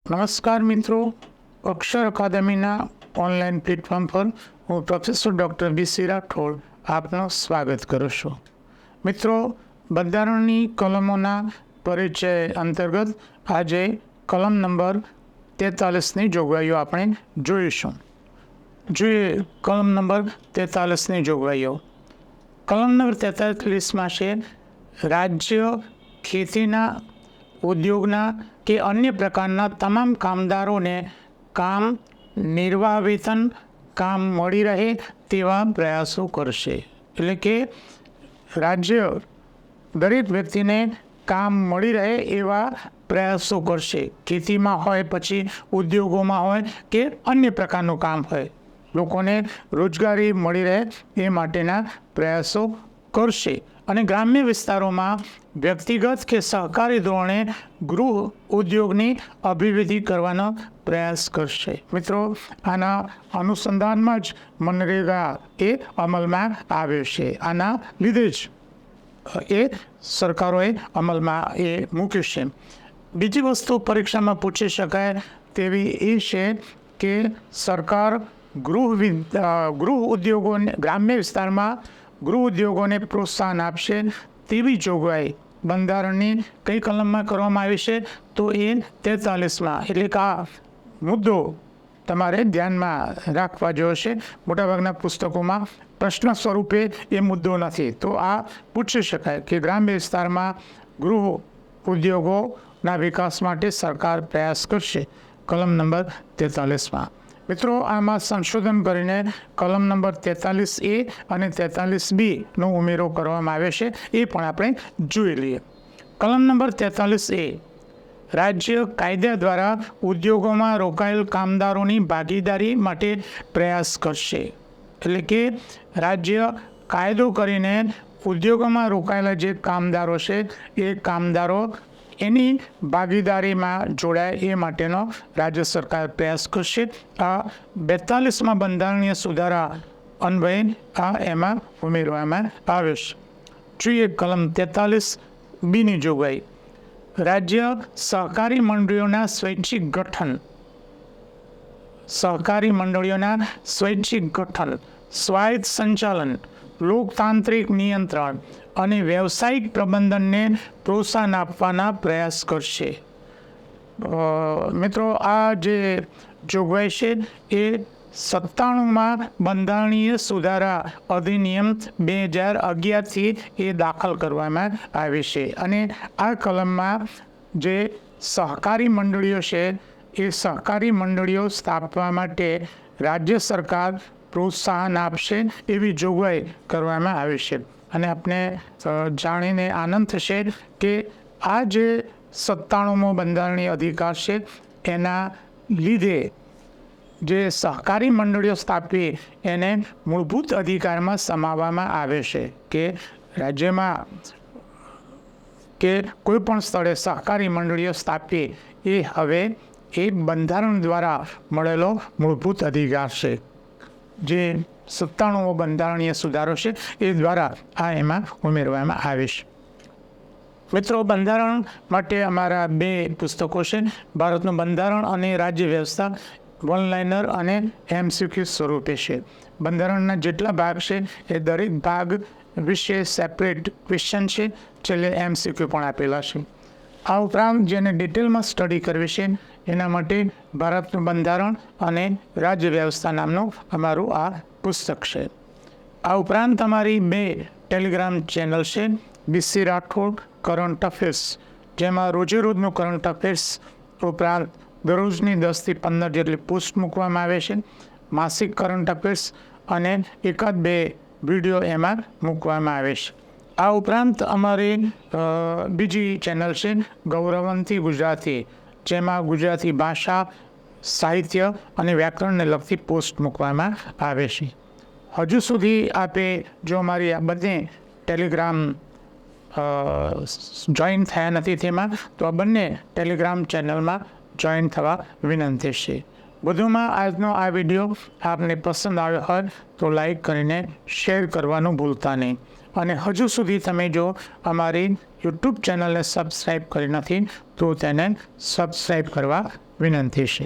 નમસ્કાર મિત્રો, અક્ષર અકાદમીના online platform પર હું પ્રોફેસર ડૉક્ટર બી.સી. રાઠોડ આપનું સ્વાગત કરું છું. મિત્રો, બંધારણની કલમોના પરિચય અંતર્ગત આજે કલમ નંબર 43ની જોગવાઈઓ આપણે જોઈશું. જોઈએ કલમ નંબર 43ની જોગવાઈઓ. કલમ નંબર 43માં છે રાજ્ય ખેતીના, ઉદ્યોગના કે અન્ય પ્રકારના તમામ કામદારોને કામ નિર્વાહ વેતન કામ મળી રહે તેવા પ્રયાસો કરશે. એટલે કે રાજ્ય દરેક વ્યક્તિને કામ મળી રહે એવા પ્રયાસો કરશે. ખેતીમાં હોય, પછી ઉદ્યોગોમાં હોય કે અન્ય પ્રકારનું કામ હોય, લોકોને રોજગારી મળી રહે એ માટેના પ્રયાસો કરશે. અને ગ્રામ્ય વિસ્તારોમાં વ્યક્તિગત કે સહકારી ધોરણે ગૃહ ઉદ્યોગની અભિવૃદ્ધિ કરવાનો પ્રયાસ કરશે. મિત્રો, આના અનુસંધાનમાં જ મનરેગા એ અમલમાં આવ્યો છે. આના લીધે જ એ સરકારોએ અમલમાં એ મૂક્યું છે. બીજી વસ્તુ પરીક્ષામાં પૂછી શકાય તેવી એ છે કે સરકાર ગૃહ ઉદ્યોગોને, ગ્રામ્ય વિસ્તારમાં ગૃહ ઉદ્યોગોને પ્રોત્સાહન આપશે તેવી જોગવાઈ બંધારણની કઈ કલમમાં કરવામાં આવી છે? તો એ 43માં. એટલે કે આ મુદ્દો તમારે ધ્યાનમાં રાખવા જેવો છે. મોટાભાગના પુસ્તકોમાં પ્રશ્ન સ્વરૂપે એ મુદ્દો નથી, તો આ પૂછી શકાય કે ગ્રામ્ય વિસ્તારમાં ગૃહ ઉદ્યોગોના વિકાસ માટે સરકાર પ્રયાસ કરશે, કલમ નંબર 43માં. મિત્રો, આમાં સંશોધન કરીને કલમ નંબર 43A અને 43Bનો ઉમેરો કરવામાં આવ્યો છે, એ પણ આપણે જોઈ લઈએ. કલમ નંબર 43A, રાજ્ય કાયદા દ્વારા ઉદ્યોગોમાં રોકાયેલ કામદારોની ભાગીદારી માટે પ્રયાસ કરશે. એટલે કે રાજ્ય કાયદો કરીને ઉદ્યોગોમાં રોકાયેલા જે કામદારો છે એ કામદારો એની ભાગીદારીમાં જોડાય એ માટેનો રાજ્ય સરકાર પ્રયાસ કરશે. આ 42માં બંધારણીય સુધારા અન્વયે એમાં ઉમેરવામાં આવે છે. જોઈએ કલમ 43Bની જોગવાઈ. રાજ્ય સહકારી મંડળીઓના સ્વૈચ્છિક ગઠન, સ્વાયત્ત સંચાલન, લોકતાંત્રિક નિયંત્રણ અને વ્યવસાયિક પ્રબંધનને પ્રોત્સાહન આપવાના પ્રયાસ કરશે. મિત્રો, આ જે જોગવાઈ છે એ 97માં બંધારણીય સુધારા અધિનિયમ 2011થી એ દાખલ કરવામાં આવી છે. અને આ કલમમાં જે સહકારી મંડળીઓ છે એ સહકારી મંડળીઓ સ્થાપવા માટે રાજ્ય સરકાર પ્રોત્સાહન આપશે એવી જોગવાઈ કરવામાં આવી છે. અને આપણે જાણીને આનંદ થશે કે આ જે 97મો બંધારણીય અધિકાર છે એના લીધે જે સહકારી મંડળીઓ સ્થાપવી એને મૂળભૂત અધિકારમાં સમાવવામાં આવે છે કે રાજ્યમાં કે કોઈ પણ સ્થળે સહકારી મંડળીઓ સ્થાપવી એ હવે એ બંધારણ દ્વારા મળેલો મૂળભૂત અધિકાર છે. જે 97મો બંધારણીય સુધારો છે એ દ્વારા આ એમાં ઉમેરવામાં આવે છે. મિત્રો, બંધારણ માટે અમારા 2 પુસ્તકો છે, ભારતનું બંધારણ અને રાજ્ય વ્યવસ્થા, વન લાઇનર અને MCQ સ્વરૂપે છે. બંધારણના જેટલા ભાગ છે એ દરેક ભાગ વિશે સેપરેટ ક્વેશ્ચન છે, છેલ્લે MCQ પણ આપેલા છે. આ ઉપરાંત જેને ડિટેલમાં સ્ટડી કરવી છે એના માટે ભારતનું બંધારણ અને રાજ્ય વ્યવસ્થા નામનું અમારું આ પુસ્તક છે. આ ઉપરાંત અમારી 2 ટેલિગ્રામ ચેનલ છે, બી.સી. રાઠોડ કરંટ અફેર્સ, જેમાં રોજે રોજનું કરંટ અફેર્સ ઉપરાંત દરરોજની 10થી 15 જેટલી પોસ્ટ મૂકવામાં આવે છે. માસિક કરંટ અફેર્સ અને 1-2 વિડીયો એમાં મૂકવામાં આવે છે. આ ઉપરાંત અમારી બીજી ચેનલ છે ગૌરવંતી ગુજરાતી, જેમાં ગુજરાતી ભાષા, સાહિત્ય અને વ્યાકરણને લગતી પોસ્ટ મૂકવામાં આવે છે. હજુ સુધી આપે જો અમારી આ બંને ટેલિગ્રામ જોઈન થયા નથી તેમાં, તો આ બંને ટેલિગ્રામ ચેનલમાં જોઈન થવા વિનંતી છે. વધુમાં આજનો આ વિડીયો આપને પસંદ આવ્યો હોય તો લાઈક કરીને શેર કરવાનું ભૂલતા નહીં. અને હજુ સુધી તમે જો અમારી યુટ્યુબ ચેનલને સબસ્ક્રાઈબ કરી નથી તો તેને સબસ્ક્રાઈબ કરવા વિનંતી છે.